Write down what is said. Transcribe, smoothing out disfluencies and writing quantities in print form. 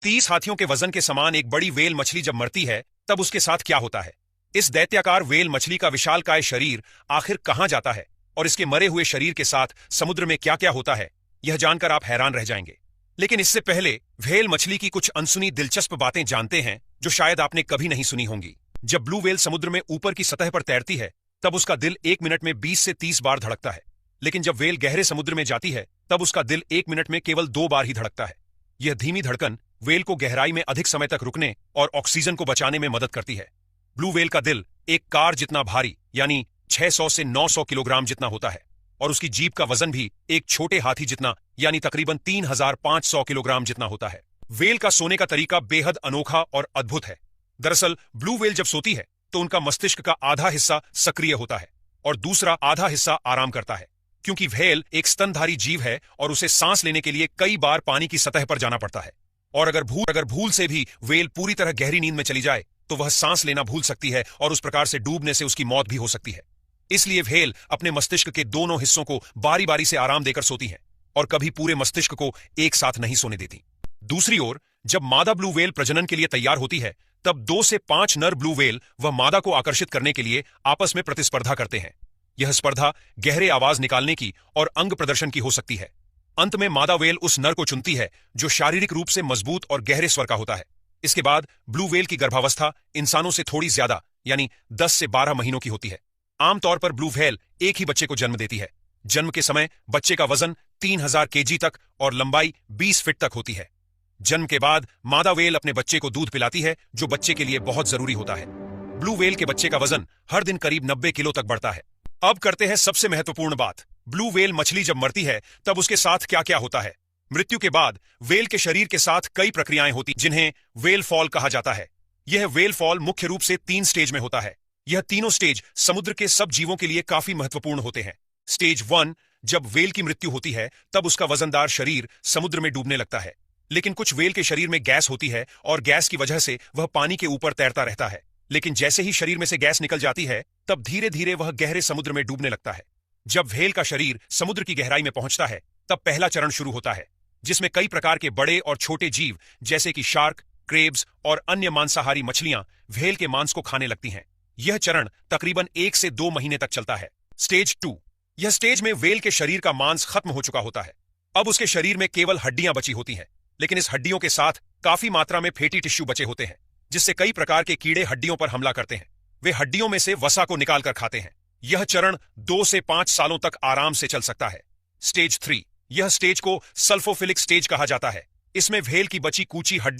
30 हाथियों के वजन के समान एक बड़ी व्हेल मछली जब मरती है तब उसके साथ क्या होता है। इस दैत्याकार व्हेल मछली का विशालकाय शरीर आखिर कहां जाता है और इसके मरे हुए शरीर के साथ समुद्र में क्या क्या होता है, यह जानकर आप हैरान रह जाएंगे। लेकिन इससे पहले व्हेल मछली की कुछ अनसुनी दिलचस्प बातें जानते हैं जो शायद आपने कभी नहीं सुनी होंगी। जब ब्लू व्हेल समुद्र में ऊपर की सतह पर तैरती है तब उसका दिल 1 मिनट में 20 से 30 बार धड़कता है। लेकिन जब व्हेल गहरे समुद्र में जाती है तब उसका दिल 1 मिनट में केवल 2 बार ही धड़कता है। यह धीमी धड़कन व्हेल को गहराई में अधिक समय तक रुकने और ऑक्सीजन को बचाने में मदद करती है। ब्लू व्हेल का दिल एक कार जितना भारी यानी 600 से 900 किलोग्राम जितना होता है और उसकी जीभ का वजन भी एक छोटे हाथी जितना यानी तकरीबन 3500 किलोग्राम जितना होता है। व्हेल का सोने का तरीका बेहद अनोखा और अद्भुत है। दरअसल ब्लू व्हेल जब सोती है तो उनका मस्तिष्क का आधा हिस्सा सक्रिय होता है और दूसरा आधा हिस्सा आराम करता है, क्योंकि व्हेल एक स्तनधारी जीव है और उसे सांस लेने के लिए कई बार पानी की सतह पर जाना पड़ता है। और अगर भूल से भी व्हेल पूरी तरह गहरी नींद में चली जाए तो वह सांस लेना भूल सकती है और उस प्रकार से डूबने से उसकी मौत भी हो सकती है। इसलिए व्हेल अपने मस्तिष्क के दोनों हिस्सों को बारी बारी से आराम देकर सोती है और कभी पूरे मस्तिष्क को एक साथ नहीं सोने देती। दूसरी ओर जब मादा ब्लू व्हेल प्रजनन के लिए तैयार होती है तब 2 से 5 नर ब्लू व्हेल वह मादा को आकर्षित करने के लिए आपस में प्रतिस्पर्धा करते हैं। यह स्पर्धा गहरे आवाज निकालने की और अंग प्रदर्शन की हो सकती है। अंत में मादा व्हेल उस नर को चुनती है जो शारीरिक रूप से मजबूत और गहरे स्वर का होता है। इसके बाद ब्लू व्हेल की गर्भावस्था इंसानों से थोड़ी ज्यादा यानी 10 से 12 महीनों की होती है। आमतौर पर ब्लू व्हेल एक ही बच्चे को जन्म देती है। जन्म के समय बच्चे का वजन 3000 केजी तक और लंबाई 20 फीट तक होती है। जन्म के बाद मादा व्हेल अपने बच्चे को दूध पिलाती है जो बच्चे के लिए बहुत जरूरी होता है। ब्लू व्हेल के बच्चे का वजन हर दिन करीब 90 किलो तक बढ़ता है। अब करते हैं सबसे महत्वपूर्ण बात, ब्लू व्हेल मछली जब मरती है तब उसके साथ क्या क्या होता है। मृत्यु के बाद व्हेल के शरीर के साथ कई प्रक्रियाएं होती जिन्हें व्हेल फॉल कहा जाता है। यह व्हेल फॉल मुख्य रूप से 3 स्टेज में होता है। यह तीनों स्टेज समुद्र के सब जीवों के लिए काफी महत्वपूर्ण होते हैं। स्टेज 1 जब व्हेल की मृत्यु होती है तब उसका वजनदार शरीर समुद्र में डूबने लगता है। लेकिन कुछ व्हेल के शरीर में गैस होती है और गैस की वजह से वह पानी के ऊपर तैरता रहता है। लेकिन जैसे ही शरीर में से गैस निकल जाती है तब धीरे धीरे वह गहरे समुद्र में डूबने लगता है। जब व्हेल का शरीर समुद्र की गहराई में पहुंचता है तब पहला चरण शुरू होता है जिसमें कई प्रकार के बड़े और छोटे जीव जैसे कि शार्क, क्रेब्स और अन्य मांसाहारी मछलियां व्हेल के मांस को खाने लगती हैं। यह चरण तकरीबन 1 से 2 महीने तक चलता है। स्टेज 2 यह स्टेज में व्हेल के शरीर का मांस खत्म हो चुका होता है। अब उसके शरीर में केवल हड्डियां बची होती हैं, लेकिन इस हड्डियों के साथ काफी मात्रा में फैटी टिश्यू बचे होते हैं जिससे कई प्रकार के कीड़े हड्डियों पर हमला करते हैं। वे हड्डियों में से वसा को निकालकर खाते हैं। यह चरण 2 से 5 सालों तक आराम से चल सकता है। स्टेज 3 यह स्टेज को सल्फोफिलिक स्टेज कहा जाता है। इसमें व्हेल की बची कूची हड्डी